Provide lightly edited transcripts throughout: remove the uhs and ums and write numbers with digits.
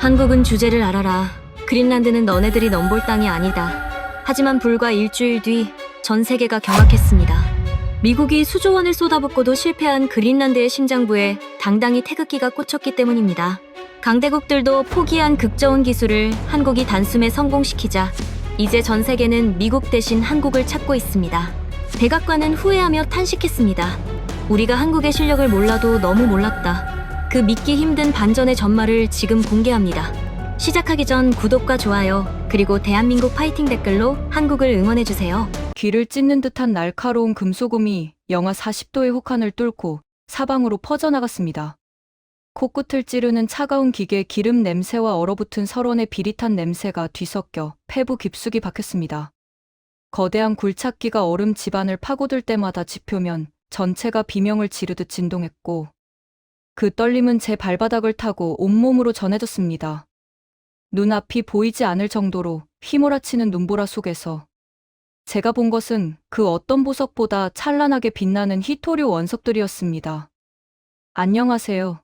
한국은 주제를 알아라. 그린란드는 너네들이 넘볼 땅이 아니다. 하지만 불과 일주일 뒤 전 세계가 경악했습니다. 미국이 수조원을 쏟아붓고도 실패한 그린란드의 심장부에 당당히 태극기가 꽂혔기 때문입니다. 강대국들도 포기한 극저온 기술을 한국이 단숨에 성공시키자 이제 전 세계는 미국 대신 한국을 찾고 있습니다. 백악관은 후회하며 탄식했습니다. 우리가 한국의 실력을 몰라도 너무 몰랐다. 그 믿기 힘든 반전의 전말을 지금 공개합니다. 시작하기 전 구독과 좋아요, 그리고 대한민국 파이팅 댓글로 한국을 응원해주세요. 귀를 찢는 듯한 날카로운 금소금이 영하 40도의 혹한을 뚫고 사방으로 퍼져나갔습니다. 코끝을 찌르는 차가운 기계 기름 냄새와 얼어붙은 설원의 비릿한 냄새가 뒤섞여 폐부 깊숙이 박혔습니다. 거대한 굴착기가 얼음 지반을 파고들 때마다 지표면 전체가 비명을 지르듯 진동했고, 그 떨림은 제 발바닥을 타고 온몸으로 전해졌습니다. 눈앞이 보이지 않을 정도로 휘몰아치는 눈보라 속에서 제가 본 것은 그 어떤 보석보다 찬란하게 빛나는 히토류 원석들이었습니다. 안녕하세요.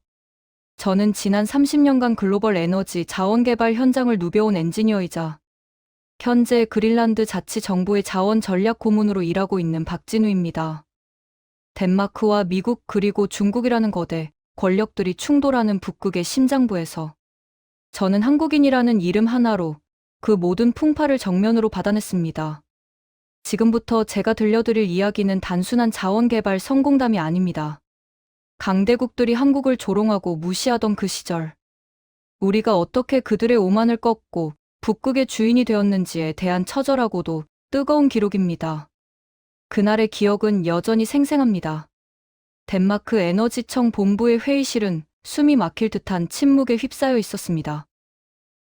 저는 지난 30년간 글로벌 에너지 자원 개발 현장을 누벼온 엔지니어이자 현재 그린란드 자치정부의 자원 전략 고문으로 일하고 있는 박진우입니다. 덴마크와 미국 그리고 중국이라는 거대 권력들이 충돌하는 북극의 심장부에서 저는 한국인이라는 이름 하나로 그 모든 풍파를 정면으로 받아냈습니다. 지금부터 제가 들려드릴 이야기는 단순한 자원개발 성공담이 아닙니다. 강대국들이 한국을 조롱하고 무시하던 그 시절, 우리가 어떻게 그들의 오만을 꺾고 북극의 주인이 되었는지에 대한 처절하고도 뜨거운 기록입니다. 그날의 기억은 여전히 생생합니다. 덴마크 에너지청 본부의 회의실은 숨이 막힐 듯한 침묵에 휩싸여 있었습니다.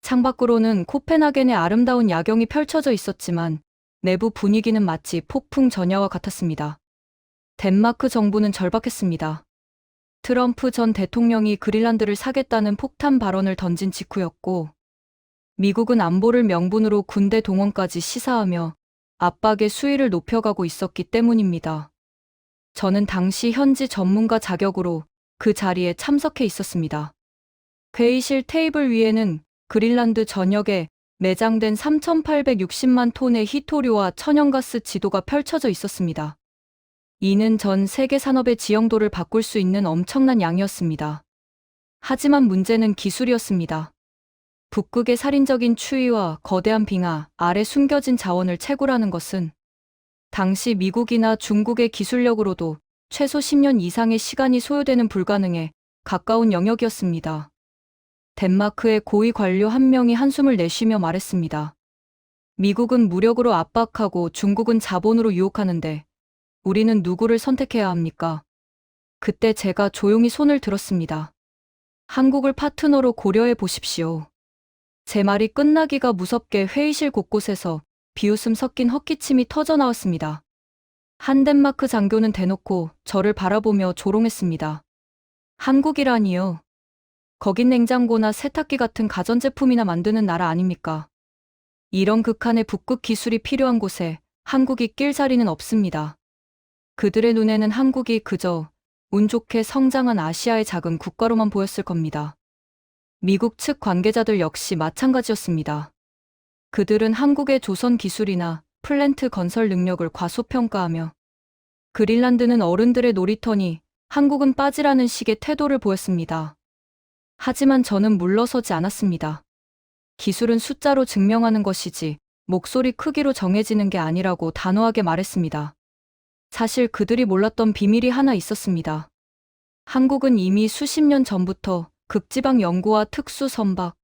창밖으로는 코펜하겐의 아름다운 야경이 펼쳐져 있었지만 내부 분위기는 마치 폭풍 전야와 같았습니다. 덴마크 정부는 절박했습니다. 트럼프 전 대통령이 그린란드를 사겠다는 폭탄 발언을 던진 직후였고, 미국은 안보를 명분으로 군대 동원까지 시사하며 압박의 수위를 높여가고 있었기 때문입니다. 저는 당시 현지 전문가 자격으로 그 자리에 참석해 있었습니다. 회의실 테이블 위에는 그린란드 전역에 매장된 3,860만 톤의 히토류와 천연가스 지도가 펼쳐져 있었습니다. 이는 전 세계 산업의 지형도를 바꿀 수 있는 엄청난 양이었습니다. 하지만 문제는 기술이었습니다. 북극의 살인적인 추위와 거대한 빙하 아래 숨겨진 자원을 채굴하는 것은 당시 미국이나 중국의 기술력으로도 최소 10년 이상의 시간이 소요되는 불가능에 가까운 영역이었습니다. 덴마크의 고위 관료 한 명이 한숨을 내쉬며 말했습니다. 미국은 무력으로 압박하고 중국은 자본으로 유혹하는데 우리는 누구를 선택해야 합니까? 그때 제가 조용히 손을 들었습니다. 한국을 파트너로 고려해 보십시오. 제 말이 끝나기가 무섭게 회의실 곳곳에서 비웃음 섞인 헛기침이 터져나왔습니다. 한 덴마크 장교는 대놓고 저를 바라보며 조롱했습니다. 한국이라니요. 거긴 냉장고나 세탁기 같은 가전제품이나 만드는 나라 아닙니까? 이런 극한의 북극 기술이 필요한 곳에 한국이 낄 자리는 없습니다. 그들의 눈에는 한국이 그저 운 좋게 성장한 아시아의 작은 국가로만 보였을 겁니다. 미국 측 관계자들 역시 마찬가지였습니다. 그들은 한국의 조선 기술이나 플랜트 건설 능력을 과소평가하며 그린란드는 어른들의 놀이터니 한국은 빠지라는 식의 태도를 보였습니다. 하지만 저는 물러서지 않았습니다. 기술은 숫자로 증명하는 것이지 목소리 크기로 정해지는 게 아니라고 단호하게 말했습니다. 사실 그들이 몰랐던 비밀이 하나 있었습니다. 한국은 이미 수십 년 전부터 극지방 연구와 특수 선박,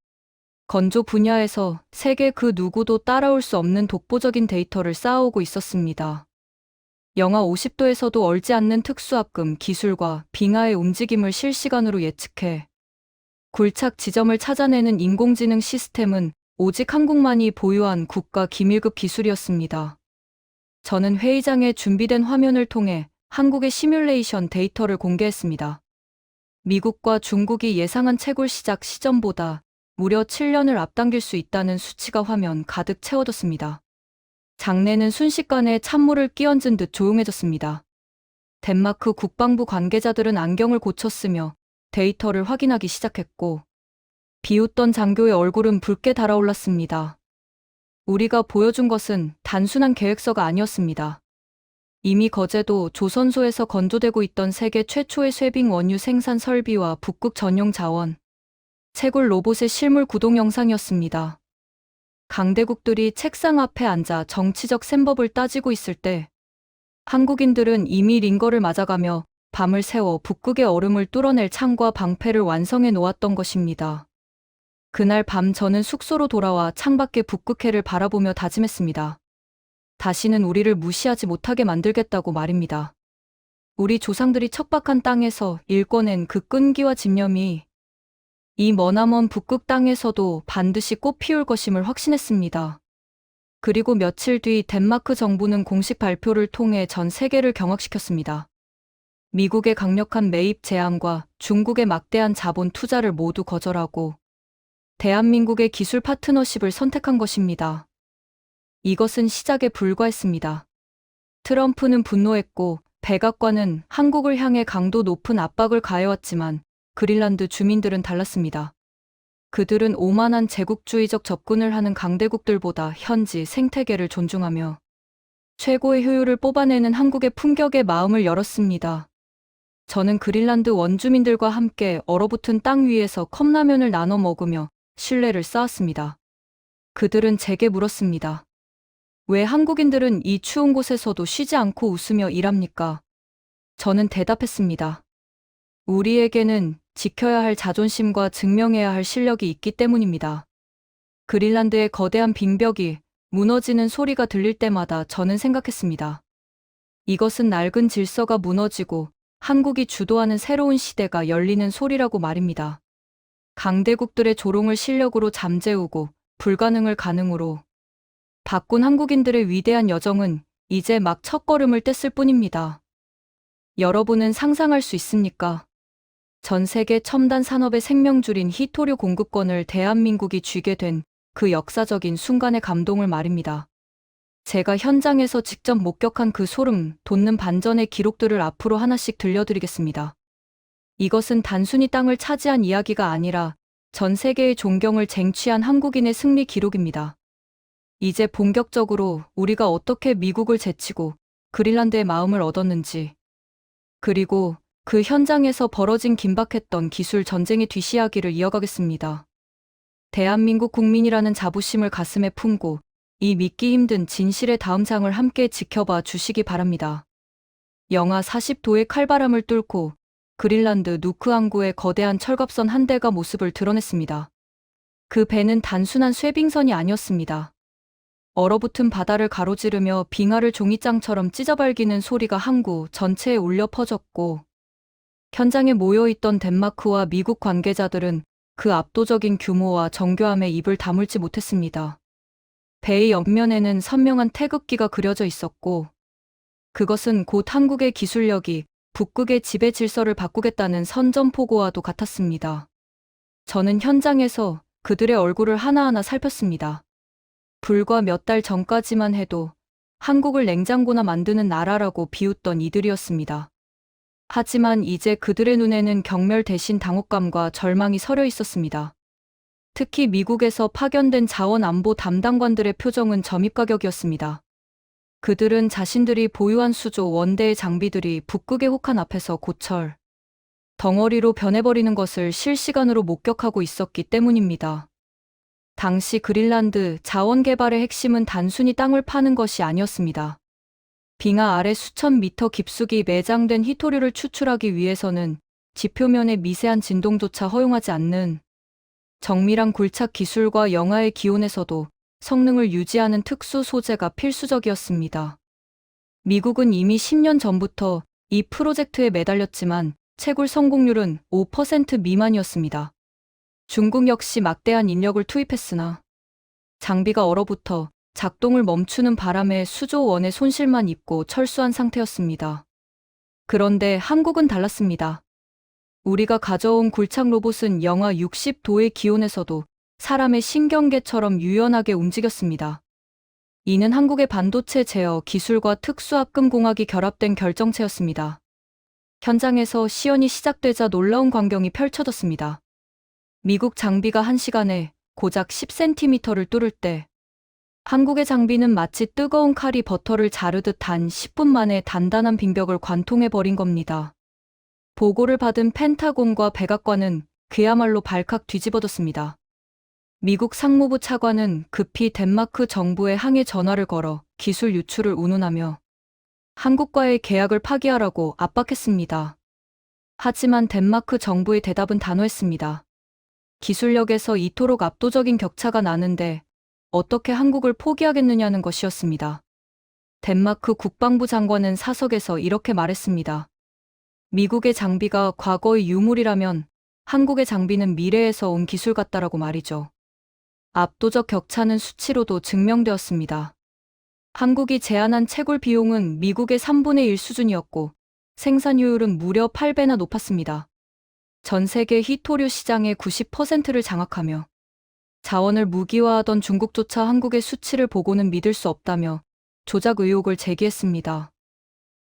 건조 분야에서 세계 그 누구도 따라올 수 없는 독보적인 데이터를 쌓아오고 있었습니다. 영하 50도에서도 얼지 않는 특수압금 기술과 빙하의 움직임을 실시간으로 예측해 굴착 지점을 찾아내는 인공지능 시스템은 오직 한국만이 보유한 국가 기밀급 기술이었습니다. 저는 회의장에 준비된 화면을 통해 한국의 시뮬레이션 데이터를 공개했습니다. 미국과 중국이 예상한 채굴 시작 시점보다 무려 7년을 앞당길 수 있다는 수치가 화면 가득 채워졌습니다. 장내는 순식간에 찬물을 끼얹은 듯 조용해졌습니다. 덴마크 국방부 관계자들은 안경을 고쳤으며 데이터를 확인하기 시작했고, 비웃던 장교의 얼굴은 붉게 달아올랐습니다. 우리가 보여준 것은 단순한 계획서가 아니었습니다. 이미 거제도 조선소에서 건조되고 있던 세계 최초의 쇠빙 원유 생산 설비와 북극 전용 자원, 채굴 로봇의 실물 구동 영상이었습니다. 강대국들이 책상 앞에 앉아 정치적 셈법을 따지고 있을 때 한국인들은 이미 링거를 맞아가며 밤을 새워 북극의 얼음을 뚫어낼 창과 방패를 완성해 놓았던 것입니다. 그날 밤 저는 숙소로 돌아와 창밖의 북극해를 바라보며 다짐했습니다. 다시는 우리를 무시하지 못하게 만들겠다고 말입니다. 우리 조상들이 척박한 땅에서 일궈낸 그 끈기와 집념이 이 머나먼 북극 땅에서도 반드시 꽃 피울 것임을 확신했습니다. 그리고 며칠 뒤 덴마크 정부는 공식 발표를 통해 전 세계를 경악시켰습니다. 미국의 강력한 매입 제한과 중국의 막대한 자본 투자를 모두 거절하고 대한민국의 기술 파트너십을 선택한 것입니다. 이것은 시작에 불과했습니다. 트럼프는 분노했고 백악관은 한국을 향해 강도 높은 압박을 가해왔지만 그린란드 주민들은 달랐습니다. 그들은 오만한 제국주의적 접근을 하는 강대국들보다 현지 생태계를 존중하며 최고의 효율을 뽑아내는 한국의 품격에 마음을 열었습니다. 저는 그린란드 원주민들과 함께 얼어붙은 땅 위에서 컵라면을 나눠 먹으며 신뢰를 쌓았습니다. 그들은 제게 물었습니다. 왜 한국인들은 이 추운 곳에서도 쉬지 않고 웃으며 일합니까? 저는 대답했습니다. 우리에게는 지켜야 할 자존심과 증명해야 할 실력이 있기 때문입니다. 그린란드의 거대한 빙벽이 무너지는 소리가 들릴 때마다 저는 생각했습니다. 이것은 낡은 질서가 무너지고 한국이 주도하는 새로운 시대가 열리는 소리라고 말입니다. 강대국들의 조롱을 실력으로 잠재우고 불가능을 가능으로 바꾼 한국인들의 위대한 여정은 이제 막 첫걸음을 뗐을 뿐입니다. 여러분은 상상할 수 있습니까? 전 세계 첨단 산업의 생명줄인 희토류 공급권을 대한민국이 쥐게 된 그 역사적인 순간의 감동을 말입니다. 제가 현장에서 직접 목격한 그 소름 돋는 반전의 기록들을 앞으로 하나씩 들려드리겠습니다. 이것은 단순히 땅을 차지한 이야기가 아니라 전 세계의 존경을 쟁취한 한국인의 승리 기록입니다. 이제 본격적으로 우리가 어떻게 미국을 제치고 그린란드의 마음을 얻었는지, 그리고 그 현장에서 벌어진 긴박했던 기술 전쟁의 뒷이야기를 이어가겠습니다. 대한민국 국민이라는 자부심을 가슴에 품고 이 믿기 힘든 진실의 다음 장을 함께 지켜봐 주시기 바랍니다. 영하 40도의 칼바람을 뚫고 그린란드 누크 항구의 거대한 철갑선 한 대가 모습을 드러냈습니다. 그 배는 단순한 쇠빙선이 아니었습니다. 얼어붙은 바다를 가로지르며 빙하를 종이장처럼 찢어발기는 소리가 항구 전체에 울려 퍼졌고 현장에 모여있던 덴마크와 미국 관계자들은 그 압도적인 규모와 정교함에 입을 다물지 못했습니다. 배의 옆면에는 선명한 태극기가 그려져 있었고 그것은 곧 한국의 기술력이 북극의 지배 질서를 바꾸겠다는 선전포고와도 같았습니다. 저는 현장에서 그들의 얼굴을 하나하나 살폈습니다. 불과 몇 달 전까지만 해도 한국을 냉장고나 만드는 나라라고 비웃던 이들이었습니다. 하지만 이제 그들의 눈에는 경멸 대신 당혹감과 절망이 서려 있었습니다. 특히 미국에서 파견된 자원안보 담당관들의 표정은 점입가격이었습니다. 그들은 자신들이 보유한 수조 원대의 장비들이 북극의 혹한 앞에서 고철, 덩어리로 변해버리는 것을 실시간으로 목격하고 있었기 때문입니다. 당시 그린란드 자원 개발의 핵심은 단순히 땅을 파는 것이 아니었습니다. 빙하 아래 수천 미터 깊숙이 매장된 희토류를 추출하기 위해서는 지표면의 미세한 진동조차 허용하지 않는 정밀한 굴착 기술과 영하의 기온에서도 성능을 유지하는 특수 소재가 필수적이었습니다. 미국은 이미 10년 전부터 이 프로젝트에 매달렸지만 채굴 성공률은 5% 미만이었습니다. 중국 역시 막대한 인력을 투입했으나 장비가 얼어붙어 작동을 멈추는 바람에 수조 원의 손실만 입고 철수한 상태였습니다. 그런데 한국은 달랐습니다. 우리가 가져온 굴착 로봇은 영하 60도의 기온에서도 사람의 신경계처럼 유연하게 움직였습니다. 이는 한국의 반도체 제어 기술과 특수합금공학이 결합된 결정체였습니다. 현장에서 시연이 시작되자 놀라운 광경이 펼쳐졌습니다. 미국 장비가 1시간에 고작 10cm를 뚫을 때 한국의 장비는 마치 뜨거운 칼이 버터를 자르듯 단 10분 만에 단단한 빙벽을 관통해버린 겁니다. 보고를 받은 펜타곤과 백악관은 그야말로 발칵 뒤집어졌습니다. 미국 상무부 차관은 급히 덴마크 정부에 항해 전화를 걸어 기술 유출을 운운하며 한국과의 계약을 파기하라고 압박했습니다. 하지만 덴마크 정부의 대답은 단호했습니다. 기술력에서 이토록 압도적인 격차가 나는데 어떻게 한국을 포기하겠느냐는 것이었습니다. 덴마크 국방부 장관은 사석에서 이렇게 말했습니다. 미국의 장비가 과거의 유물이라면 한국의 장비는 미래에서 온 기술 같다라고 말이죠. 압도적 격차는 수치로도 증명되었습니다. 한국이 제안한 채굴 비용은 미국의 3분의 1 수준이었고 생산효율은 무려 8배나 높았습니다. 전 세계 희토류 시장의 90%를 장악하며 자원을 무기화하던 중국조차 한국의 수치를 보고는 믿을 수 없다며 조작 의혹을 제기했습니다.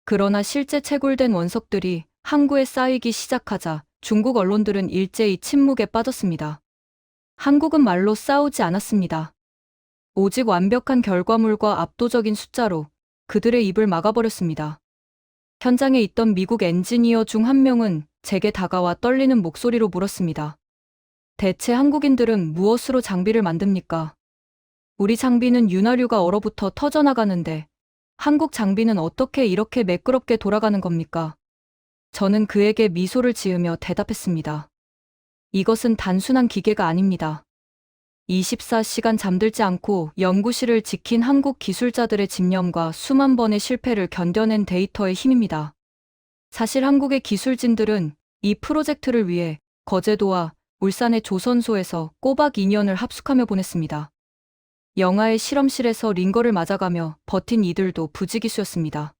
그러나 실제 채굴된 원석들이 항구에 쌓이기 시작하자 중국 언론들은 일제히 침묵에 빠졌습니다. 한국은 말로 싸우지 않았습니다. 오직 완벽한 결과물과 압도적인 숫자로 그들의 입을 막아버렸습니다. 현장에 있던 미국 엔지니어 중 한 명은 제게 다가와 떨리는 목소리로 물었습니다. 대체 한국인들은 무엇으로 장비를 만듭니까? 우리 장비는 윤활유가 얼어붙어 터져나가는데 한국 장비는 어떻게 이렇게 매끄럽게 돌아가는 겁니까? 저는 그에게 미소를 지으며 대답했습니다. 이것은 단순한 기계가 아닙니다. 24시간 잠들지 않고 연구실을 지킨 한국 기술자들의 집념과 수만 번의 실패를 견뎌낸 데이터의 힘입니다. 사실 한국의 기술진들은 이 프로젝트를 위해 거제도와 울산의 조선소에서 꼬박 2년을 합숙하며 보냈습니다. 영하의 실험실에서 링거를 맞아가며 버틴 이들도 부지기수였습니다.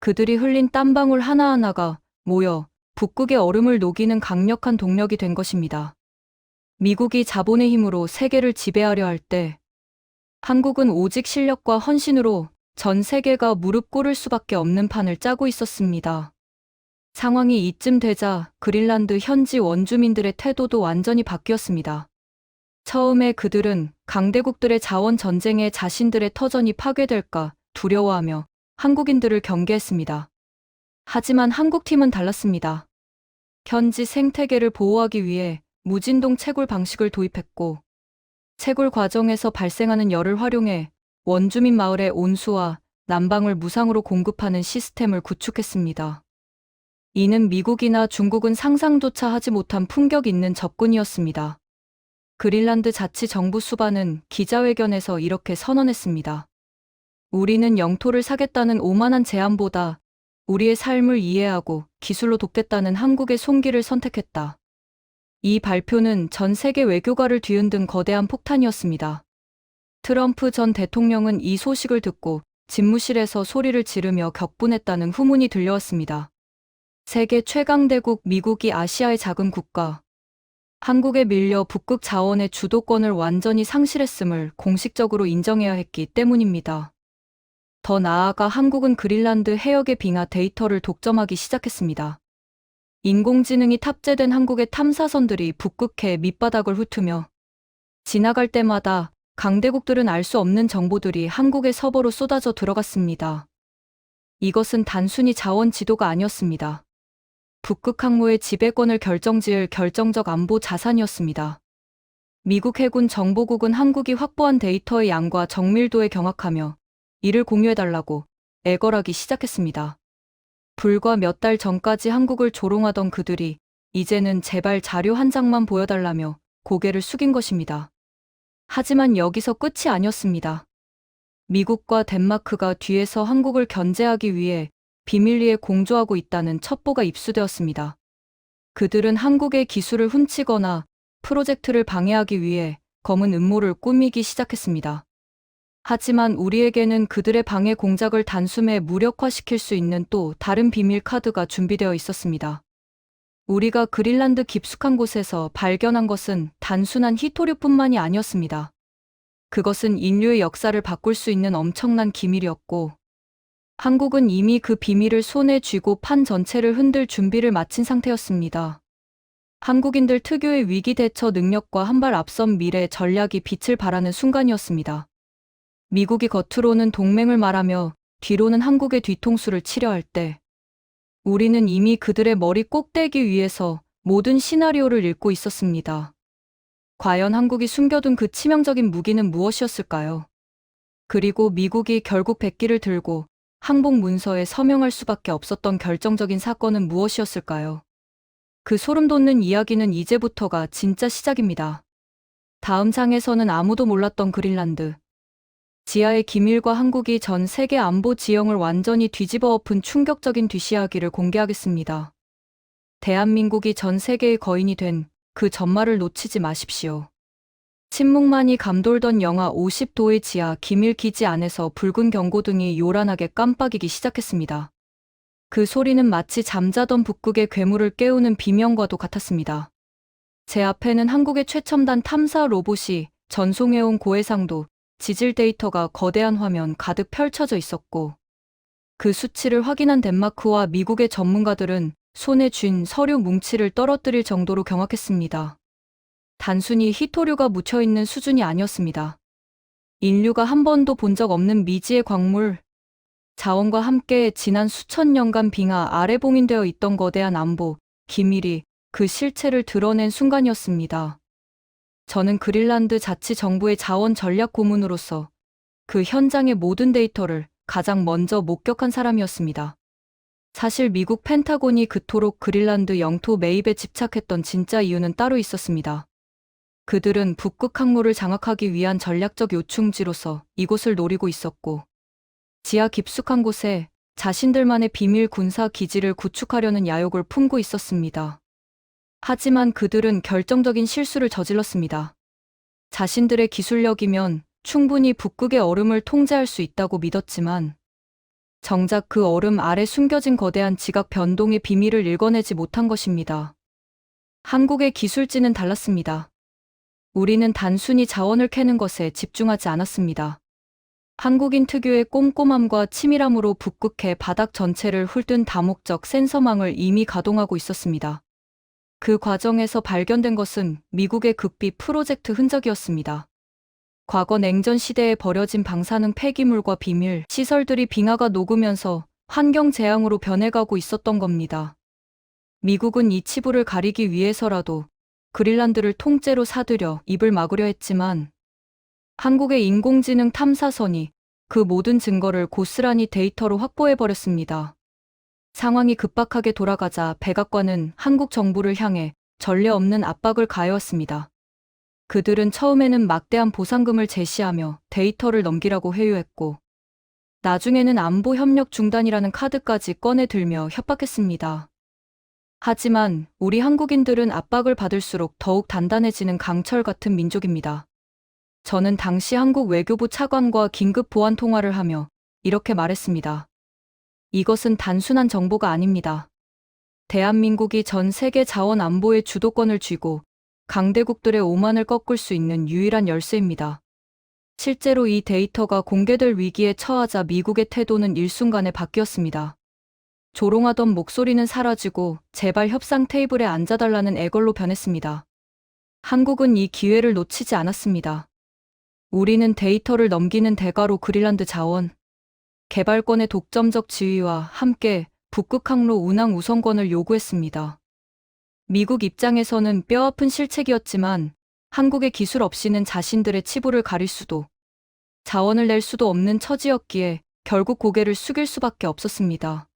그들이 흘린 땀방울 하나하나가 모여 북극의 얼음을 녹이는 강력한 동력이 된 것입니다. 미국이 자본의 힘으로 세계를 지배하려 할 때 한국은 오직 실력과 헌신으로 전 세계가 무릎 꿇을 수밖에 없는 판을 짜고 있었습니다. 상황이 이쯤 되자 그린란드 현지 원주민들의 태도도 완전히 바뀌었습니다. 처음에 그들은 강대국들의 자원 전쟁에 자신들의 터전이 파괴될까 두려워하며 한국인들을 경계했습니다. 하지만 한국팀은 달랐습니다. 현지 생태계를 보호하기 위해 무진동 채굴 방식을 도입했고 채굴 과정에서 발생하는 열을 활용해 원주민 마을의 온수와 난방을 무상으로 공급하는 시스템을 구축했습니다. 이는 미국이나 중국은 상상조차 하지 못한 품격 있는 접근이었습니다. 그린란드 자치정부 수반은 기자회견에서 이렇게 선언했습니다. 우리는 영토를 사겠다는 오만한 제안보다 우리의 삶을 이해하고 기술로 돕겠다는 한국의 손길을 선택했다. 이 발표는 전 세계 외교가를 뒤흔든 거대한 폭탄이었습니다. 트럼프 전 대통령은 이 소식을 듣고 집무실에서 소리를 지르며 격분했다는 후문이 들려왔습니다. 세계 최강대국 미국이 아시아의 작은 국가, 한국에 밀려 북극 자원의 주도권을 완전히 상실했음을 공식적으로 인정해야 했기 때문입니다. 더 나아가 한국은 그린란드 해역의 빙하 데이터를 독점하기 시작했습니다. 인공지능이 탑재된 한국의 탐사선들이 북극해 밑바닥을 훑으며 지나갈 때마다 강대국들은 알 수 없는 정보들이 한국의 서버로 쏟아져 들어갔습니다. 이것은 단순히 자원 지도가 아니었습니다. 북극 항모의 지배권을 결정지을 결정적 안보 자산이었습니다. 미국 해군 정보국은 한국이 확보한 데이터의 양과 정밀도에 경악하며 이를 공유해달라고 애걸하기 시작했습니다. 불과 몇 달 전까지 한국을 조롱하던 그들이 이제는 제발 자료 한 장만 보여달라며 고개를 숙인 것입니다. 하지만 여기서 끝이 아니었습니다. 미국과 덴마크가 뒤에서 한국을 견제하기 위해 비밀리에 공조하고 있다는 첩보가 입수되었습니다. 그들은 한국의 기술을 훔치거나 프로젝트를 방해하기 위해 검은 음모를 꾸미기 시작했습니다. 하지만 우리에게는 그들의 방해 공작을 단숨에 무력화시킬 수 있는 또 다른 비밀 카드가 준비되어 있었습니다. 우리가 그린란드 깊숙한 곳에서 발견한 것은 단순한 희토류뿐만이 아니었습니다. 그것은 인류의 역사를 바꿀 수 있는 엄청난 기밀이었고, 한국은 이미 그 비밀을 손에 쥐고 판 전체를 흔들 준비를 마친 상태였습니다. 한국인들 특유의 위기 대처 능력과 한 발 앞선 미래 전략이 빛을 발하는 순간이었습니다. 미국이 겉으로는 동맹을 말하며 뒤로는 한국의 뒤통수를 치려 할 때, 우리는 이미 그들의 머리 꼭대기 위에서 모든 시나리오를 읽고 있었습니다. 과연 한국이 숨겨둔 그 치명적인 무기는 무엇이었을까요? 그리고 미국이 결국 백기를 들고 항복 문서에 서명할 수밖에 없었던 결정적인 사건은 무엇이었을까요? 그 소름 돋는 이야기는 이제부터가 진짜 시작입니다. 다음 장에서는 아무도 몰랐던 그린란드. 지하의 기밀과 한국이 전 세계 안보 지형을 완전히 뒤집어 엎은 충격적인 뒷이야기를 공개하겠습니다. 대한민국이 전 세계의 거인이 된 그 전말을 놓치지 마십시오. 침묵만이 감돌던 영하 50도의 지하 기밀 기지 안에서 붉은 경고등이 요란하게 깜빡이기 시작했습니다. 그 소리는 마치 잠자던 북극의 괴물을 깨우는 비명과도 같았습니다. 제 앞에는 한국의 최첨단 탐사 로봇이 전송해온 고해상도, 지질 데이터가 거대한 화면 가득 펼쳐져 있었고, 그 수치를 확인한 덴마크와 미국의 전문가들은 손에 쥔 서류 뭉치를 떨어뜨릴 정도로 경악했습니다. 단순히 희토류가 묻혀있는 수준이 아니었습니다. 인류가 한 번도 본 적 없는 미지의 광물, 자원과 함께 지난 수천 년간 빙하 아래 봉인되어 있던 거대한 안보, 기밀이 그 실체를 드러낸 순간이었습니다. 저는 그린란드 자치정부의 자원 전략 고문으로서 그 현장의 모든 데이터를 가장 먼저 목격한 사람이었습니다. 사실 미국 펜타곤이 그토록 그린란드 영토 매입에 집착했던 진짜 이유는 따로 있었습니다. 그들은 북극 항로를 장악하기 위한 전략적 요충지로서 이곳을 노리고 있었고, 지하 깊숙한 곳에 자신들만의 비밀 군사 기지를 구축하려는 야욕을 품고 있었습니다. 하지만 그들은 결정적인 실수를 저질렀습니다. 자신들의 기술력이면 충분히 북극의 얼음을 통제할 수 있다고 믿었지만, 정작 그 얼음 아래 숨겨진 거대한 지각 변동의 비밀을 읽어내지 못한 것입니다. 한국의 기술진은 달랐습니다. 우리는 단순히 자원을 캐는 것에 집중하지 않았습니다. 한국인 특유의 꼼꼼함과 치밀함으로 북극해 바닥 전체를 훑은 다목적 센서망을 이미 가동하고 있었습니다. 그 과정에서 발견된 것은 미국의 극비 프로젝트 흔적이었습니다. 과거 냉전 시대에 버려진 방사능 폐기물과 비밀 시설들이 빙하가 녹으면서 환경 재앙으로 변해가고 있었던 겁니다. 미국은 이 치부를 가리기 위해서라도 그린란드를 통째로 사들여 입을 막으려 했지만, 한국의 인공지능 탐사선이 그 모든 증거를 고스란히 데이터로 확보해버렸습니다. 상황이 급박하게 돌아가자 백악관은 한국 정부를 향해 전례 없는 압박을 가해왔습니다. 그들은 처음에는 막대한 보상금을 제시하며 데이터를 넘기라고 회유했고, 나중에는 안보 협력 중단이라는 카드까지 꺼내들며 협박했습니다. 하지만 우리 한국인들은 압박을 받을수록 더욱 단단해지는 강철 같은 민족입니다. 저는 당시 한국 외교부 차관과 긴급 보안 통화를 하며 이렇게 말했습니다. 이것은 단순한 정보가 아닙니다. 대한민국이 전 세계 자원 안보의 주도권을 쥐고 강대국들의 오만을 꺾을 수 있는 유일한 열쇠입니다. 실제로 이 데이터가 공개될 위기에 처하자 미국의 태도는 일순간에 바뀌었습니다. 조롱하던 목소리는 사라지고 제발 협상 테이블에 앉아달라는 애걸로 변했습니다. 한국은 이 기회를 놓치지 않았습니다. 우리는 데이터를 넘기는 대가로 그린란드 자원, 개발권의 독점적 지위와 함께 북극 항로 운항 우선권을 요구했습니다. 미국 입장에서는 뼈아픈 실책이었지만 한국의 기술 없이는 자신들의 치부를 가릴 수도, 자원을 낼 수도 없는 처지였기에 결국 고개를 숙일 수밖에 없었습니다.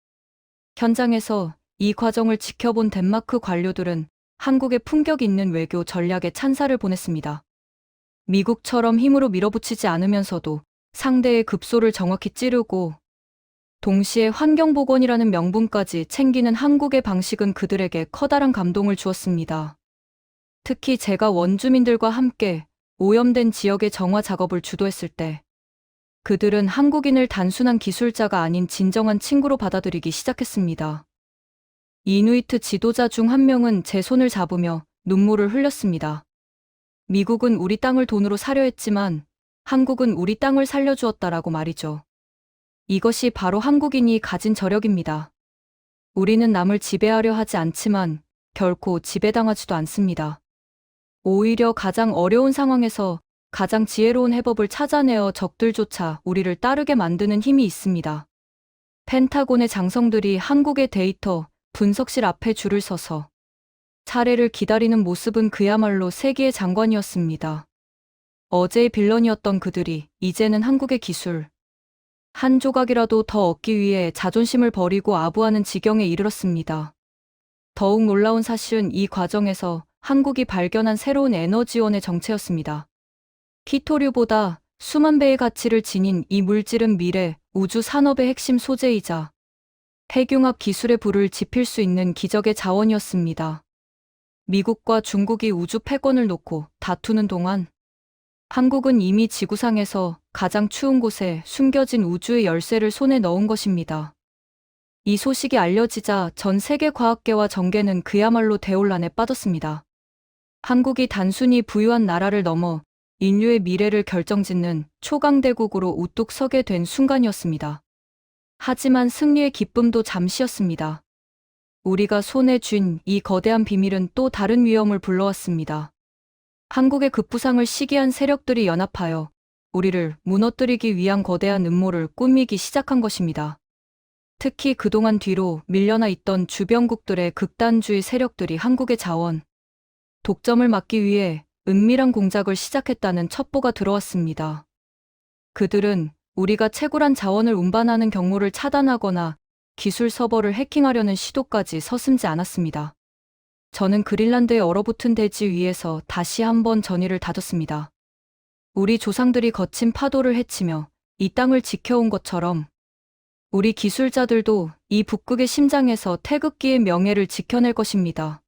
현장에서 이 과정을 지켜본 덴마크 관료들은 한국의 품격 있는 외교 전략에 찬사를 보냈습니다. 미국처럼 힘으로 밀어붙이지 않으면서도 상대의 급소를 정확히 찌르고 동시에 환경보건이라는 명분까지 챙기는 한국의 방식은 그들에게 커다란 감동을 주었습니다. 특히 제가 원주민들과 함께 오염된 지역의 정화 작업을 주도했을 때 그들은 한국인을 단순한 기술자가 아닌 진정한 친구로 받아들이기 시작했습니다. 이누이트 지도자 중 한 명은 제 손을 잡으며 눈물을 흘렸습니다. 미국은 우리 땅을 돈으로 사려 했지만 한국은 우리 땅을 살려주었다라고 말이죠. 이것이 바로 한국인이 가진 저력입니다. 우리는 남을 지배하려 하지 않지만 결코 지배당하지도 않습니다. 오히려 가장 어려운 상황에서 가장 지혜로운 해법을 찾아내어 적들조차 우리를 따르게 만드는 힘이 있습니다. 펜타곤의 장성들이 한국의 데이터 분석실 앞에 줄을 서서 차례를 기다리는 모습은 그야말로 세기의 장관이었습니다. 어제의 빌런이었던 그들이 이제는 한국의 기술 한 조각이라도 더 얻기 위해 자존심을 버리고 아부하는 지경에 이르렀습니다. 더욱 놀라운 사실은 이 과정에서 한국이 발견한 새로운 에너지원의 정체였습니다. 키토류보다 수만 배의 가치를 지닌 이 물질은 미래 우주 산업의 핵심 소재이자 핵융합 기술의 불을 지필 수 있는 기적의 자원이었습니다. 미국과 중국이 우주 패권을 놓고 다투는 동안 한국은 이미 지구상에서 가장 추운 곳에 숨겨진 우주의 열쇠를 손에 넣은 것입니다. 이 소식이 알려지자 전 세계 과학계와 정계는 그야말로 대혼란에 빠졌습니다. 한국이 단순히 부유한 나라를 넘어 인류의 미래를 결정짓는 초강대국으로 우뚝 서게 된 순간이었습니다. 하지만 승리의 기쁨도 잠시였습니다. 우리가 손에 쥔 이 거대한 비밀은 또 다른 위험을 불러왔습니다. 한국의 급부상을 시기한 세력들이 연합하여 우리를 무너뜨리기 위한 거대한 음모를 꾸미기 시작한 것입니다. 특히 그동안 뒤로 밀려나 있던 주변국들의 극단주의 세력들이 한국의 자원, 독점을 막기 위해 은밀한 공작을 시작했다는 첩보가 들어왔습니다. 그들은 우리가 채굴한 자원을 운반하는 경로를 차단하거나 기술 서버를 해킹하려는 시도까지 서슴지 않았습니다. 저는 그린란드의 얼어붙은 대지 위에서 다시 한번 전의를 다졌습니다. 우리 조상들이 거친 파도를 헤치며 이 땅을 지켜온 것처럼 우리 기술자들도 이 북극의 심장에서 태극기의 명예를 지켜낼 것입니다.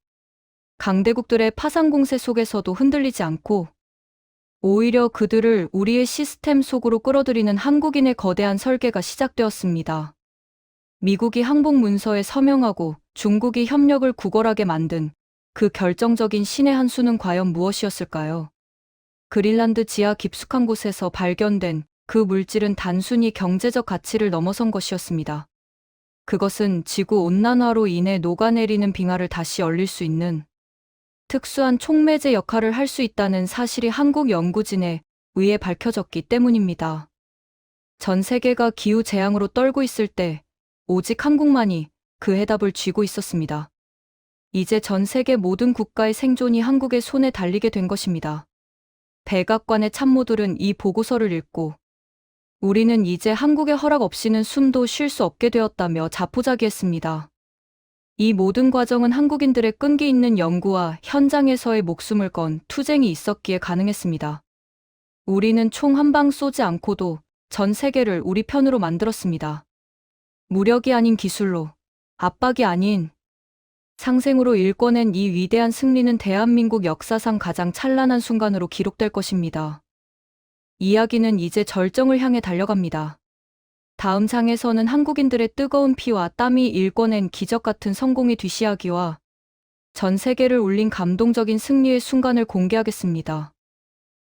강대국들의 파상 공세 속에서도 흔들리지 않고 오히려 그들을 우리의 시스템 속으로 끌어들이는 한국인의 거대한 설계가 시작되었습니다. 미국이 항복 문서에 서명하고 중국이 협력을 구걸하게 만든 그 결정적인 신의 한 수는 과연 무엇이었을까요? 그린란드 지하 깊숙한 곳에서 발견된 그 물질은 단순히 경제적 가치를 넘어선 것이었습니다. 그것은 지구 온난화로 인해 녹아내리는 빙하를 다시 얼릴 수 있는 특수한 촉매제 역할을 할 수 있다는 사실이 한국 연구진에 의해 밝혀졌기 때문입니다. 전 세계가 기후 재앙으로 떨고 있을 때 오직 한국만이 그 해답을 쥐고 있었습니다. 이제 전 세계 모든 국가의 생존이 한국의 손에 달리게 된 것입니다. 백악관의 참모들은 이 보고서를 읽고 우리는 이제 한국의 허락 없이는 숨도 쉴 수 없게 되었다며 자포자기했습니다. 이 모든 과정은 한국인들의 끈기 있는 연구와 현장에서의 목숨을 건 투쟁이 있었기에 가능했습니다. 우리는 총 한 방 쏘지 않고도 전 세계를 우리 편으로 만들었습니다. 무력이 아닌 기술로, 압박이 아닌 상생으로 일궈낸 이 위대한 승리는 대한민국 역사상 가장 찬란한 순간으로 기록될 것입니다. 이야기는 이제 절정을 향해 달려갑니다. 다음 장에서는 한국인들의 뜨거운 피와 땀이 일궈낸 기적 같은 성공의 뒤시하기와 전 세계를 울린 감동적인 승리의 순간을 공개하겠습니다.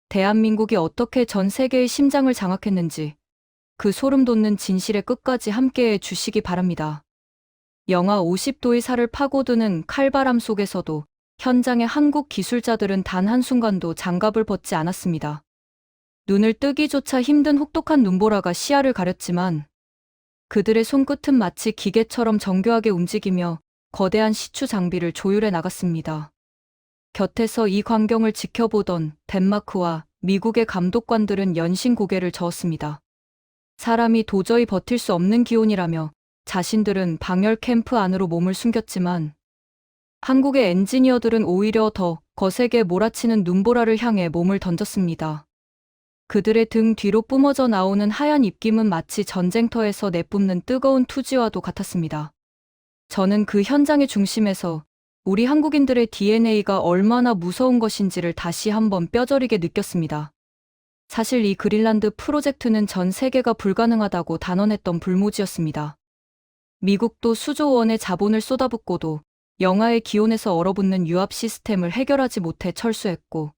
대한민국이 어떻게 전 세계의 심장을 장악했는지 그 소름 돋는 진실의 끝까지 함께해 주시기 바랍니다. 영하 50도의 살을 파고드는 칼바람 속에서도 현장의 한국 기술자들은 단 한순간도 장갑을 벗지 않았습니다. 눈을 뜨기조차 힘든 혹독한 눈보라가 시야를 가렸지만 그들의 손끝은 마치 기계처럼 정교하게 움직이며 거대한 시추 장비를 조율해 나갔습니다. 곁에서 이 광경을 지켜보던 덴마크와 미국의 감독관들은 연신 고개를 저었습니다. 사람이 도저히 버틸 수 없는 기온이라며 자신들은 방열 캠프 안으로 몸을 숨겼지만 한국의 엔지니어들은 오히려 더 거세게 몰아치는 눈보라를 향해 몸을 던졌습니다. 그들의 등 뒤로 뿜어져 나오는 하얀 입김은 마치 전쟁터에서 내뿜는 뜨거운 투지와도 같았습니다. 저는 그 현장의 중심에서 우리 한국인들의 DNA가 얼마나 무서운 것인지를 다시 한번 뼈저리게 느꼈습니다. 사실 이 그린란드 프로젝트는 전 세계가 불가능하다고 단언했던 불모지였습니다. 미국도 수조 원의 자본을 쏟아붓고도 영하의 기온에서 얼어붙는 유압 시스템을 해결하지 못해 철수했고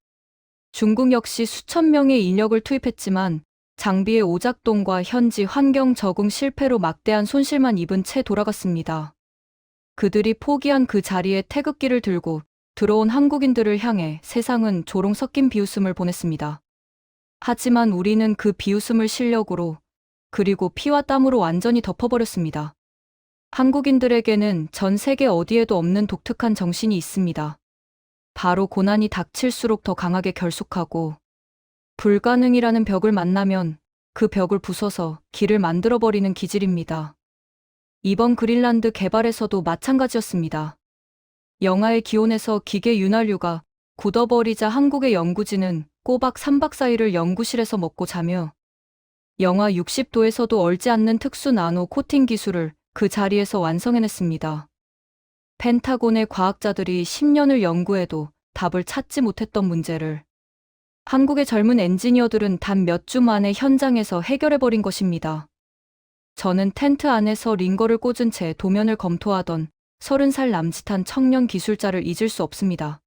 중국 역시 수천 명의 인력을 투입했지만 장비의 오작동과 현지 환경 적응 실패로 막대한 손실만 입은 채 돌아갔습니다. 그들이 포기한 그 자리에 태극기를 들고 들어온 한국인들을 향해 세상은 조롱 섞인 비웃음을 보냈습니다. 하지만 우리는 그 비웃음을 실력으로 그리고 피와 땀으로 완전히 덮어버렸습니다. 한국인들에게는 전 세계 어디에도 없는 독특한 정신이 있습니다. 바로 고난이 닥칠수록 더 강하게 결속하고 불가능이라는 벽을 만나면 그 벽을 부숴서 길을 만들어버리는 기질입니다. 이번 그린란드 개발에서도 마찬가지였습니다. 영하의 기온에서 기계 윤활유가 굳어버리자 한국의 연구진은 꼬박 3박 4일을 연구실에서 먹고 자며 영하 60도에서도 얼지 않는 특수 나노 코팅 기술을 그 자리에서 완성해냈습니다. 펜타곤의 과학자들이 10년을 연구해도 답을 찾지 못했던 문제를 한국의 젊은 엔지니어들은 단 몇 주 만에 현장에서 해결해버린 것입니다. 저는 텐트 안에서 링거를 꽂은 채 도면을 검토하던 30살 남짓한 청년 기술자를 잊을 수 없습니다.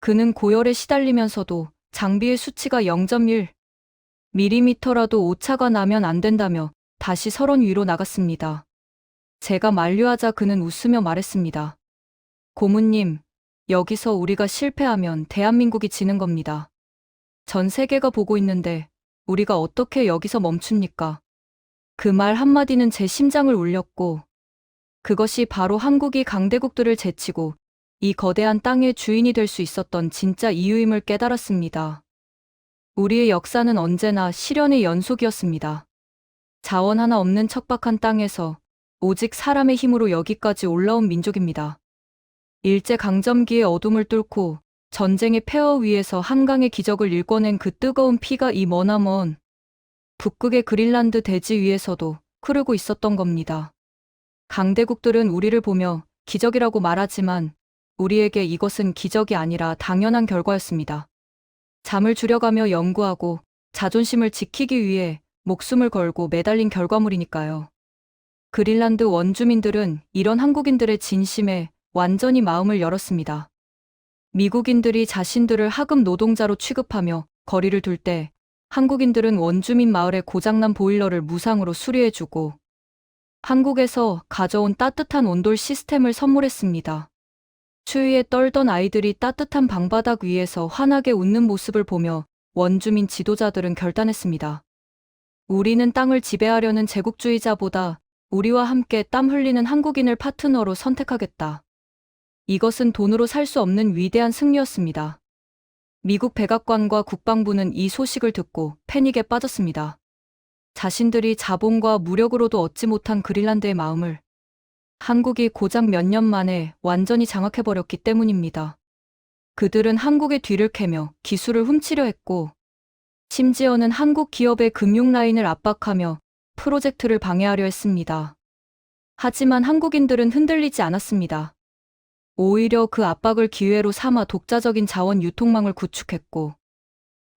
그는 고열에 시달리면서도 장비의 수치가 0.1 밀리미터라도 오차가 나면 안 된다며 다시 서론 위로 나갔습니다. 제가 만류하자 그는 웃으며 말했습니다. 고문님, 여기서 우리가 실패하면 대한민국이 지는 겁니다. 전 세계가 보고 있는데 우리가 어떻게 여기서 멈춥니까? 그 말 한마디는 제 심장을 울렸고 그것이 바로 한국이 강대국들을 제치고 이 거대한 땅의 주인이 될 수 있었던 진짜 이유임을 깨달았습니다. 우리의 역사는 언제나 시련의 연속이었습니다. 자원 하나 없는 척박한 땅에서 오직 사람의 힘으로 여기까지 올라온 민족입니다. 일제강점기의 어둠을 뚫고 전쟁의 폐허 위에서 한강의 기적을 일궈낸 그 뜨거운 피가 이 머나먼 북극의 그린란드 대지 위에서도 흐르고 있었던 겁니다. 강대국들은 우리를 보며 기적이라고 말하지만 우리에게 이것은 기적이 아니라 당연한 결과였습니다. 잠을 줄여가며 연구하고 자존심을 지키기 위해 목숨을 걸고 매달린 결과물이니까요. 그린란드 원주민들은 이런 한국인들의 진심에 완전히 마음을 열었습니다. 미국인들이 자신들을 하급 노동자로 취급하며 거리를 둘 때 한국인들은 원주민 마을의 고장난 보일러를 무상으로 수리해주고 한국에서 가져온 따뜻한 온돌 시스템을 선물했습니다. 추위에 떨던 아이들이 따뜻한 방바닥 위에서 환하게 웃는 모습을 보며 원주민 지도자들은 결단했습니다. 우리는 땅을 지배하려는 제국주의자보다 우리와 함께 땀 흘리는 한국인을 파트너로 선택하겠다. 이것은 돈으로 살 수 없는 위대한 승리였습니다. 미국 백악관과 국방부는 이 소식을 듣고 패닉에 빠졌습니다. 자신들이 자본과 무력으로도 얻지 못한 그린란드의 마음을 한국이 고작 몇 년 만에 완전히 장악해버렸기 때문입니다. 그들은 한국의 뒤를 캐며 기술을 훔치려 했고 심지어는 한국 기업의 금융 라인을 압박하며 프로젝트를 방해하려 했습니다. 하지만 한국인들은 흔들리지 않았습니다. 오히려 그 압박을 기회로 삼아 독자적인 자원 유통망을 구축했고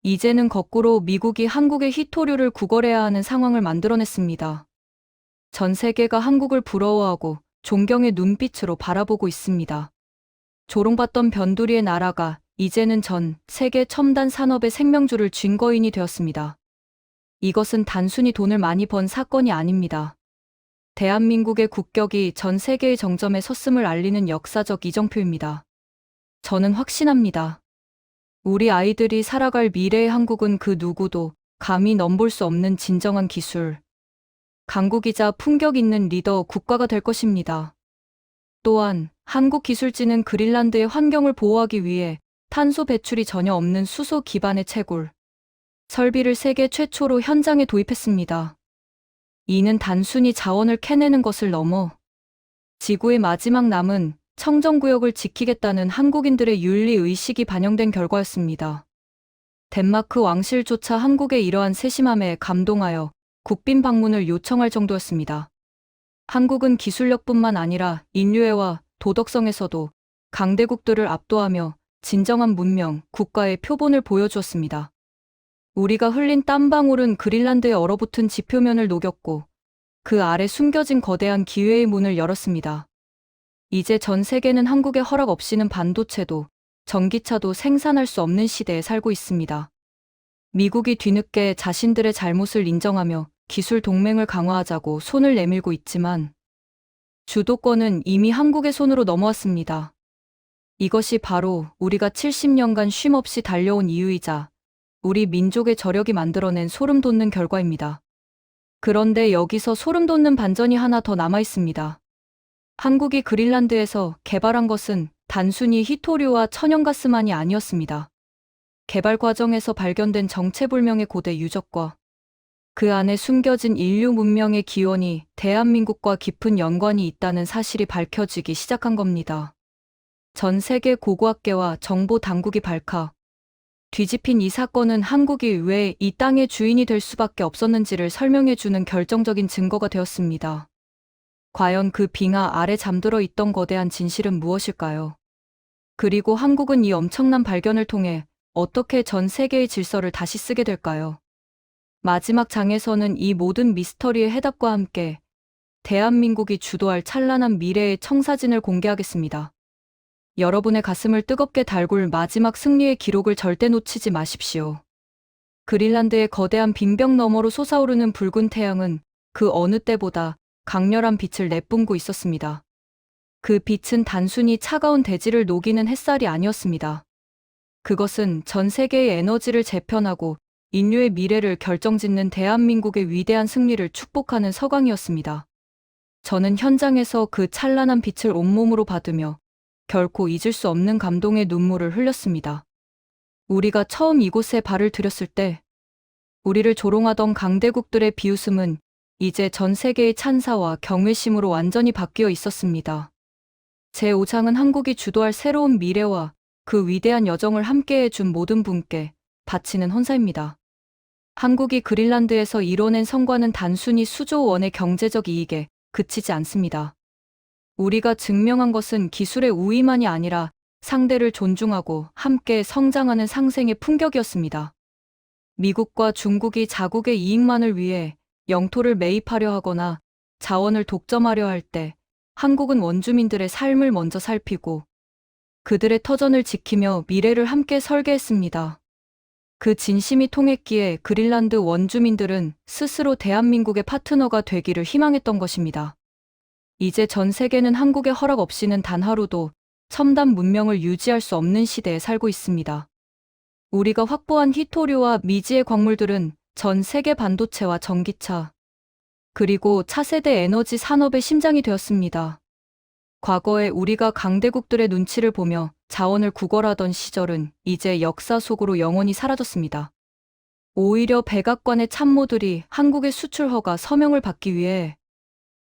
이제는 거꾸로 미국이 한국의 희토류를 구걸해야 하는 상황을 만들어냈습니다. 전 세계가 한국을 부러워하고 존경의 눈빛으로 바라보고 있습니다. 조롱받던 변두리의 나라가 이제는 전 세계 첨단 산업의 생명줄을 쥔 거인이 되었습니다. 이것은 단순히 돈을 많이 번 사건이 아닙니다. 대한민국의 국격이 전 세계의 정점에 섰음을 알리는 역사적 이정표입니다. 저는 확신합니다. 우리 아이들이 살아갈 미래의 한국은 그 누구도 감히 넘볼 수 없는 진정한 기술, 강국이자 품격 있는 리더 국가가 될 것입니다. 또한 한국 기술진은 그린란드의 환경을 보호하기 위해 탄소 배출이 전혀 없는 수소 기반의 채굴, 설비를 세계 최초로 현장에 도입했습니다. 이는 단순히 자원을 캐내는 것을 넘어 지구의 마지막 남은 청정구역을 지키겠다는 한국인들의 윤리의식이 반영된 결과였습니다. 덴마크 왕실조차 한국의 이러한 세심함에 감동하여 국빈 방문을 요청할 정도였습니다. 한국은 기술력뿐만 아니라 인류애와 도덕성에서도 강대국들을 압도하며 진정한 문명, 국가의 표본을 보여주었습니다. 우리가 흘린 땀방울은 그린란드의 얼어붙은 지표면을 녹였고 그 아래 숨겨진 거대한 기회의 문을 열었습니다. 이제 전 세계는 한국의 허락 없이는 반도체도 전기차도 생산할 수 없는 시대에 살고 있습니다. 미국이 뒤늦게 자신들의 잘못을 인정하며 기술 동맹을 강화하자고 손을 내밀고 있지만 주도권은 이미 한국의 손으로 넘어왔습니다. 이것이 바로 우리가 70년간 쉼없이 달려온 이유이자 우리 민족의 저력이 만들어낸 소름 돋는 결과입니다. 그런데 여기서 소름 돋는 반전이 하나 더 남아 있습니다. 한국이 그린란드에서 개발한 것은 단순히 히토류와 천연가스만이 아니었습니다. 개발 과정에서 발견된 정체불명의 고대 유적과 그 안에 숨겨진 인류 문명의 기원이 대한민국과 깊은 연관이 있다는 사실이 밝혀지기 시작한 겁니다. 전 세계 고고학계와 정보 당국이 발칵 뒤집힌 이 사건은 한국이 왜 이 땅의 주인이 될 수밖에 없었는지를 설명해주는 결정적인 증거가 되었습니다. 과연 그 빙하 아래 잠들어 있던 거대한 진실은 무엇일까요? 그리고 한국은 이 엄청난 발견을 통해 어떻게 전 세계의 질서를 다시 쓰게 될까요? 마지막 장에서는 이 모든 미스터리의 해답과 함께 대한민국이 주도할 찬란한 미래의 청사진을 공개하겠습니다. 여러분의 가슴을 뜨겁게 달굴 마지막 승리의 기록을 절대 놓치지 마십시오. 그린란드의 거대한 빙벽 너머로 솟아오르는 붉은 태양은 그 어느 때보다 강렬한 빛을 내뿜고 있었습니다. 그 빛은 단순히 차가운 대지를 녹이는 햇살이 아니었습니다. 그것은 전 세계의 에너지를 재편하고 인류의 미래를 결정짓는 대한민국의 위대한 승리를 축복하는 서광이었습니다. 저는 현장에서 그 찬란한 빛을 온몸으로 받으며 결코 잊을 수 없는 감동의 눈물을 흘렸습니다. 우리가 처음 이곳에 발을 들였을 때 우리를 조롱하던 강대국들의 비웃음은 이제 전 세계의 찬사와 경외심으로 완전히 바뀌어 있었습니다. 제5장은 한국이 주도할 새로운 미래와 그 위대한 여정을 함께해 준 모든 분께 바치는 헌사입니다. 한국이 그린란드에서 이뤄낸 성과는 단순히 수조 원의 경제적 이익에 그치지 않습니다. 우리가 증명한 것은 기술의 우위만이 아니라 상대를 존중하고 함께 성장하는 상생의 품격이었습니다. 미국과 중국이 자국의 이익만을 위해 영토를 매입하려 하거나 자원을 독점하려 할 때 한국은 원주민들의 삶을 먼저 살피고 그들의 터전을 지키며 미래를 함께 설계했습니다. 그 진심이 통했기에 그린란드 원주민들은 스스로 대한민국의 파트너가 되기를 희망했던 것입니다. 이제 전 세계는 한국의 허락 없이는 단 하루도 첨단 문명을 유지할 수 없는 시대에 살고 있습니다. 우리가 확보한 히토류와 미지의 광물들은 전 세계 반도체와 전기차, 그리고 차세대 에너지 산업의 심장이 되었습니다. 과거에 우리가 강대국들의 눈치를 보며 자원을 구걸하던 시절은 이제 역사 속으로 영원히 사라졌습니다. 오히려 백악관의 참모들이 한국의 수출 허가 서명을 받기 위해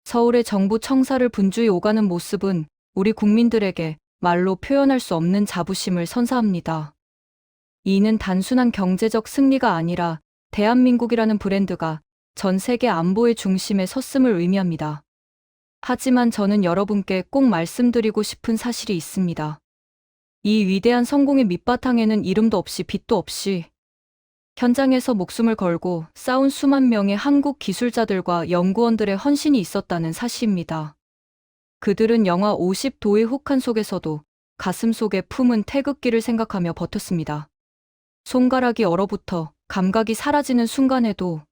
서울의 정부 청사를 분주히 오가는 모습은 우리 국민들에게 말로 표현할 수 없는 자부심을 선사합니다. 이는 단순한 경제적 승리가 아니라 대한민국이라는 브랜드가 전 세계 안보의 중심에 섰음을 의미합니다. 하지만 저는 여러분께 꼭 말씀드리고 싶은 사실이 있습니다. 이 위대한 성공의 밑바탕에는 이름도 없이 빛도 없이 현장에서 목숨을 걸고 싸운 수만 명의 한국 기술자들과 연구원들의 헌신이 있었다는 사실입니다. 그들은 영하 50도의 혹한 속에서도 가슴 속에 품은 태극기를 생각하며 버텼습니다. 손가락이 얼어붙어 감각이 사라지는 순간에도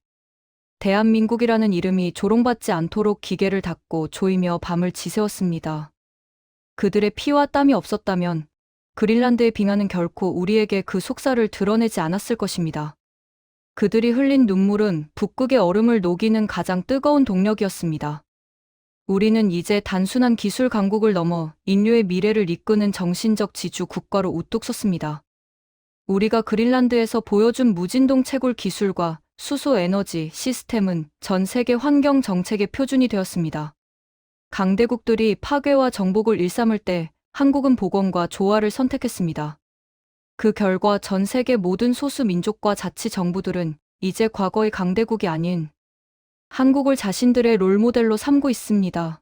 대한민국이라는 이름이 조롱받지 않도록 기계를 닫고 조이며 밤을 지새웠습니다. 그들의 피와 땀이 없었다면 그린란드의 빙하는 결코 우리에게 그 속살을 드러내지 않았을 것입니다. 그들이 흘린 눈물은 북극의 얼음을 녹이는 가장 뜨거운 동력이었습니다. 우리는 이제 단순한 기술 강국을 넘어 인류의 미래를 이끄는 정신적 지주 국가로 우뚝 섰습니다. 우리가 그린란드에서 보여준 무진동 채굴 기술과 수소 에너지 시스템은 전 세계 환경 정책의 표준이 되었습니다. 강대국들이 파괴와 정복을 일삼을 때 한국은 복원과 조화를 선택했습니다. 그 결과 전 세계 모든 소수 민족과 자치 정부들은 이제 과거의 강대국이 아닌 한국을 자신들의 롤모델로 삼고 있습니다.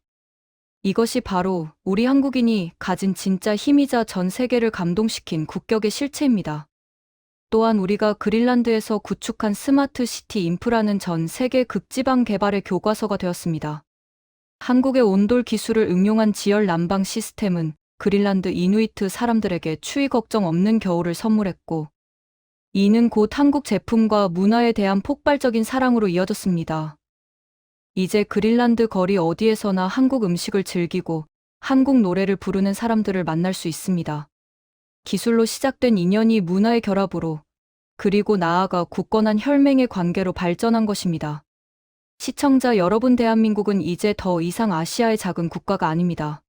이것이 바로 우리 한국인이 가진 진짜 힘이자 전 세계를 감동시킨 국격의 실체입니다. 또한 우리가 그린란드에서 구축한 스마트 시티 인프라는 전 세계 극지방 개발의 교과서가 되었습니다. 한국의 온돌 기술을 응용한 지열 난방 시스템은 그린란드 이누이트 사람들에게 추위 걱정 없는 겨울을 선물했고, 이는 곧 한국 제품과 문화에 대한 폭발적인 사랑으로 이어졌습니다. 이제 그린란드 거리 어디에서나 한국 음식을 즐기고 한국 노래를 부르는 사람들을 만날 수 있습니다. 기술로 시작된 인연이 문화의 결합으로 그리고 나아가 굳건한 혈맹의 관계로 발전한 것입니다. 시청자 여러분, 대한민국은 이제 더 이상 아시아의 작은 국가가 아닙니다.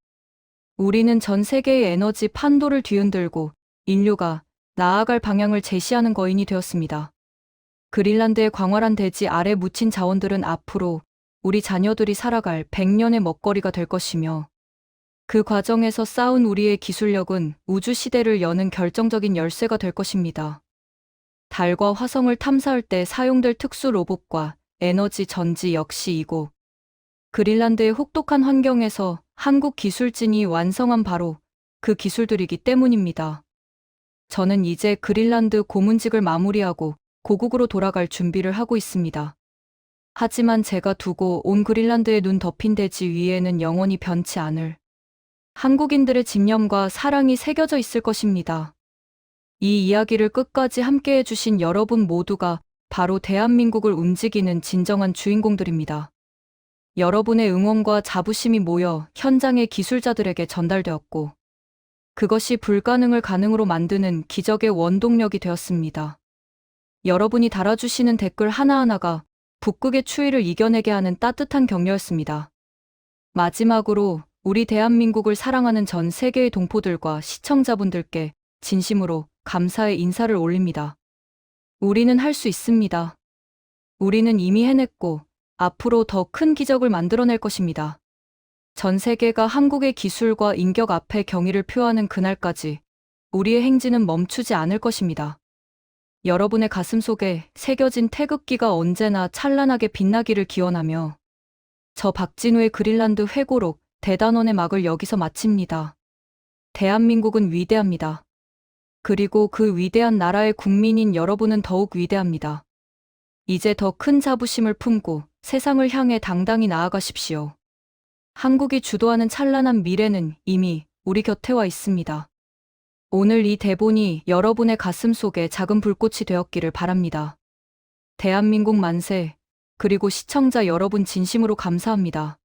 우리는 전 세계의 에너지 판도를 뒤흔들고 인류가 나아갈 방향을 제시하는 거인이 되었습니다. 그린란드의 광활한 대지 아래 묻힌 자원들은 앞으로 우리 자녀들이 살아갈 100년의 먹거리가 될 것이며, 그 과정에서 쌓은 우리의 기술력은 우주 시대를 여는 결정적인 열쇠가 될 것입니다. 달과 화성을 탐사할 때 사용될 특수 로봇과 에너지 전지 역시 이곳 그린란드의 혹독한 환경에서 한국 기술진이 완성한 바로 그 기술들이기 때문입니다. 저는 이제 그린란드 고문직을 마무리하고 고국으로 돌아갈 준비를 하고 있습니다. 하지만 제가 두고 온 그린란드의 눈 덮인 대지 위에는 영원히 변치 않을 한국인들의 집념과 사랑이 새겨져 있을 것입니다. 이 이야기를 끝까지 함께 해주신 여러분 모두가 바로 대한민국을 움직이는 진정한 주인공들입니다. 여러분의 응원과 자부심이 모여 현장의 기술자들에게 전달되었고, 그것이 불가능을 가능으로 만드는 기적의 원동력이 되었습니다. 여러분이 달아주시는 댓글 하나하나가 북극의 추위를 이겨내게 하는 따뜻한 격려였습니다. 마지막으로 우리 대한민국을 사랑하는 전 세계의 동포들과 시청자분들께 진심으로 감사의 인사를 올립니다. 우리는 할 수 있습니다. 우리는 이미 해냈고 앞으로 더 큰 기적을 만들어낼 것입니다. 전 세계가 한국의 기술과 인격 앞에 경의를 표하는 그날까지 우리의 행진은 멈추지 않을 것입니다. 여러분의 가슴 속에 새겨진 태극기가 언제나 찬란하게 빛나기를 기원하며, 저 박진우의 그린란드 회고록 대단원의 막을 여기서 마칩니다. 대한민국은 위대합니다. 그리고 그 위대한 나라의 국민인 여러분은 더욱 위대합니다. 이제 더 큰 자부심을 품고 세상을 향해 당당히 나아가십시오. 한국이 주도하는 찬란한 미래는 이미 우리 곁에 와 있습니다. 오늘 이 대본이 여러분의 가슴 속에 작은 불꽃이 되었기를 바랍니다. 대한민국 만세, 그리고 시청자 여러분 진심으로 감사합니다.